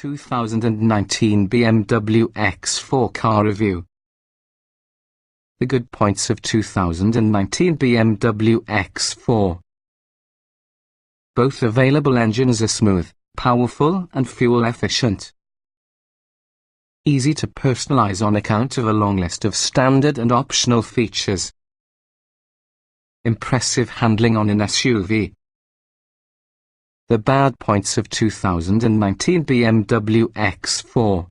2019 BMW X4 car review. The good points of 2019 BMW X4. Both available engines are smooth, powerful and fuel efficient. Easy to personalize on account of a long list of standard and optional features. Impressive handling on an SUV. The bad points of 2019 BMW X4.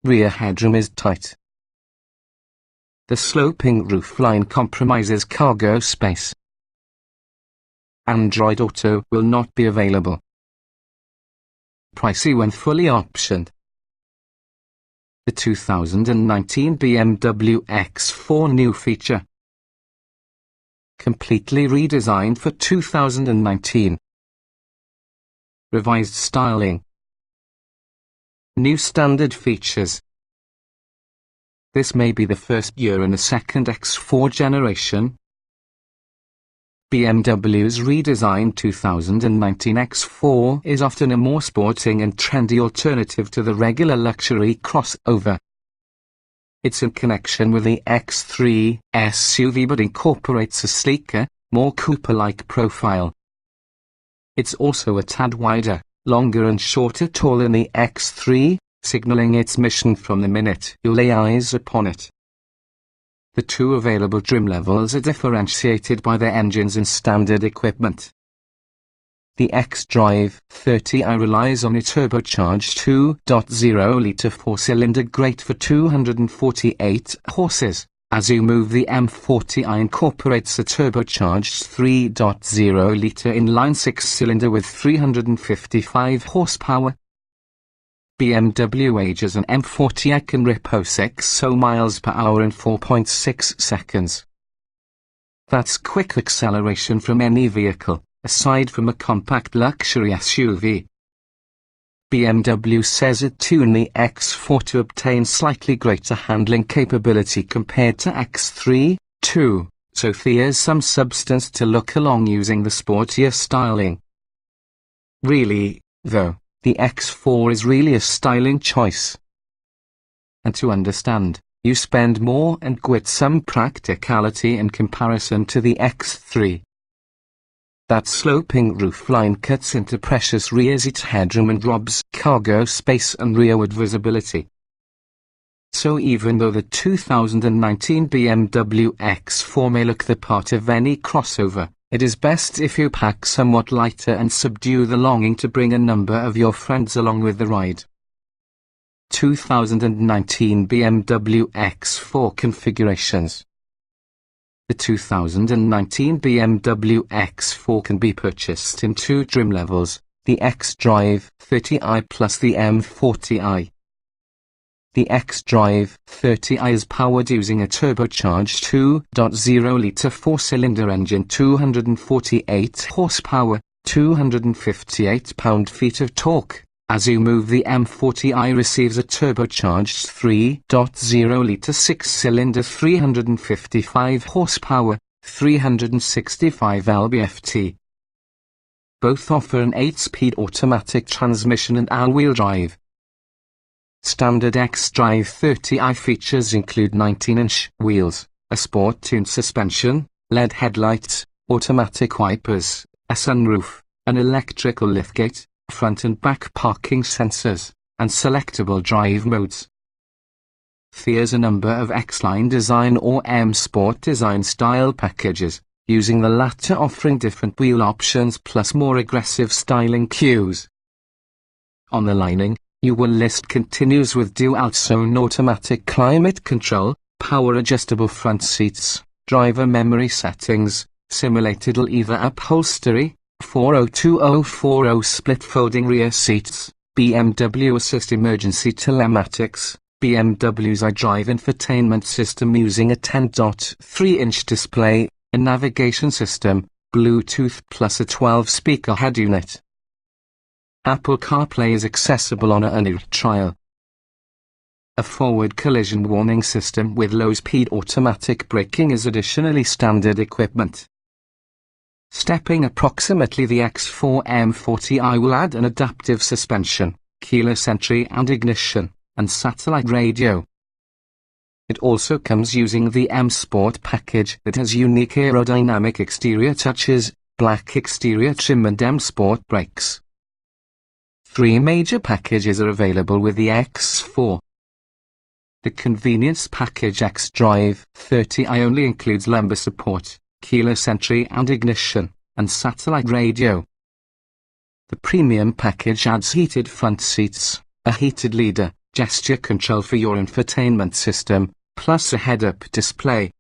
Rear headroom is tight. The sloping roofline compromises cargo space. Android Auto will not be available. Pricey when fully optioned. The 2019 BMW X4 new feature. Completely redesigned for 2019. Revised styling. New standard features. This may be the first year in a second X4 generation. BMW's redesigned 2019 X4 is often a more sporting and trendy alternative to the regular luxury crossover. It's in connection with the X3 SUV but incorporates a sleeker, more coupe-like profile. It's also a tad wider, longer and shorter tall than the X3, signaling its mission from the minute you lay eyes upon it. The two available trim levels are differentiated by their engines and standard equipment. The Xdrive 30i relies on a turbocharged 2.0-litre four-cylinder great for 248 horses, as you move the M40i incorporates a turbocharged 3.0-litre inline six-cylinder with 355 horsepower. BMW ages an M40i can rip 60 miles per hour in 4.6 seconds. That's quick acceleration from any vehicle, aside from a compact luxury SUV. BMW says it tuned the X4 to obtain slightly greater handling capability compared to X3, too, so there's some substance to look along using the sportier styling. Really, though, the X4 is really a styling choice. And to understand, you spend more and get some practicality in comparison to the X3. That sloping roofline cuts into precious rear seat headroom and robs cargo space and rearward visibility. So even though the 2019 BMW X4 may look the part of any crossover, it is best if you pack somewhat lighter and subdue the longing to bring a number of your friends along with the ride. 2019 BMW X4 configurations. The 2019 BMW X4 can be purchased in two trim levels, the Xdrive 30i plus the M40i. The Xdrive 30i is powered using a turbocharged 2.0-litre four-cylinder engine, 248 horsepower, 258 pound-feet of torque. As you move, the M40i receives a turbocharged 3.0-litre six-cylinder, 355 horsepower, 365 lb-ft. Both offer an 8-speed automatic transmission and all-wheel drive. Standard Xdrive 30i features include 19-inch wheels, a sport-tuned suspension, LED headlights, automatic wipers, a sunroof, an electrical liftgate, front and back parking sensors, and selectable drive modes. There's a number of X-Line design or M Sport design style packages, using the latter offering different wheel options plus more aggressive styling cues. On the lining, your list continues with dual-zone automatic climate control, power-adjustable front seats, driver memory settings, simulated leather upholstery, 402040 split-folding rear seats, BMW Assist emergency telematics, BMW's Idrive infotainment system using a 10.3-inch display, a navigation system, Bluetooth plus a 12-speaker head unit. Apple CarPlay is accessible on a new trial. A forward collision warning system with low-speed automatic braking is additionally standard equipment. Stepping approximately the X4 M40i will add an adaptive suspension, keyless entry and ignition, and satellite radio. It also comes using the M Sport package that has unique aerodynamic exterior touches, black exterior trim and M Sport brakes. 3 major packages are available with the X4. The convenience package Xdrive 30i only includes lumbar support, keyless entry and ignition, and satellite radio. The premium package adds heated front seats, a heated leader, gesture control for your infotainment system, plus a head-up display.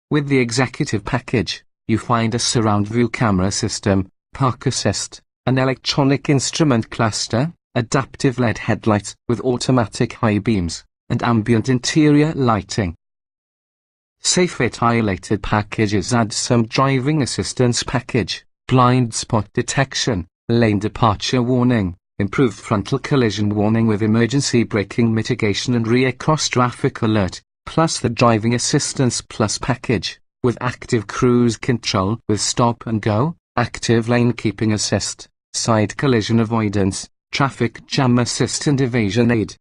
With the executive package, you find a surround view camera system, park assist, an electronic instrument cluster, adaptive LED headlights with automatic high beams, and ambient interior lighting. SafeIt highlighted packages add some driving assistance package, blind spot detection, lane departure warning, improved frontal collision warning with emergency braking mitigation and rear cross traffic alert, plus the driving assistance plus package, with active cruise control with stop and go, active lane keeping assist, side collision avoidance, traffic jam assist and evasion aid.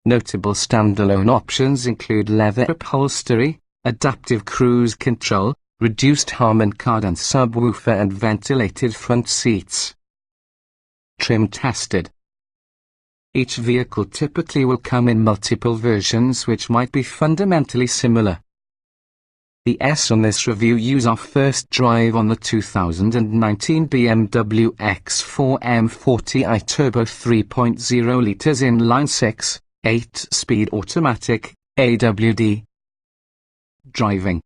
Notable standalone options include leather upholstery, adaptive cruise control, reduced Harman Kardon subwoofer and ventilated front seats. Trim tested. Each vehicle typically will come in multiple versions which might be fundamentally similar. The S on this review use our first drive on the 2019 BMW X4 M40i Turbo 3.0 litres inline 6. 8-speed automatic, AWD. Driving.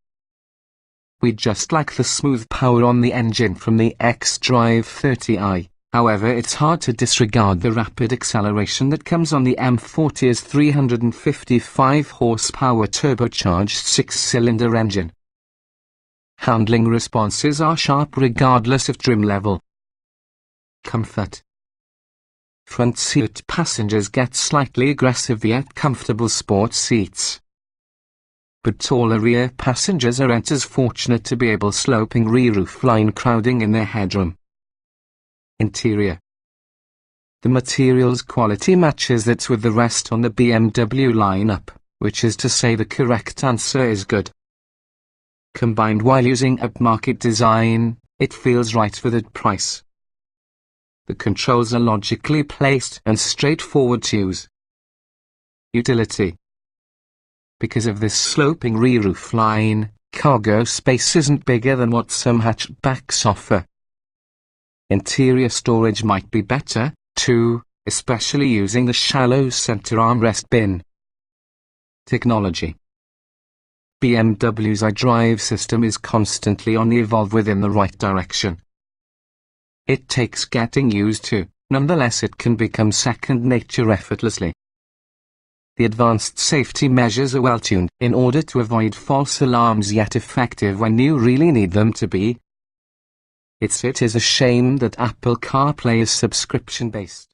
We just like the smooth power on the engine from the Xdrive 30i, however it's hard to disregard the rapid acceleration that comes on the M40's 355 horsepower turbocharged 6-cylinder engine. Handling responses are sharp regardless of trim level. Comfort. Front seat passengers get slightly aggressive yet comfortable sports seats. But taller rear passengers aren't as fortunate to be able sloping rear roofline crowding in their headroom. Interior. The materials quality matches that with the rest on the BMW lineup, which is to say the correct answer is good. Combined while using upmarket design, it feels right for that price. The controls are logically placed and straightforward to use. Utility. Because of this sloping rear roof line, cargo space isn't bigger than what some hatchbacks offer. Interior storage might be better, too, especially using the shallow center armrest bin. Technology. BMW's Idrive system is constantly on the evolve within the right direction. It takes getting used to, nonetheless it can become second nature effortlessly. The advanced safety measures are well tuned in order to avoid false alarms yet effective when you really need them to be. It is a shame that Apple CarPlay is subscription based.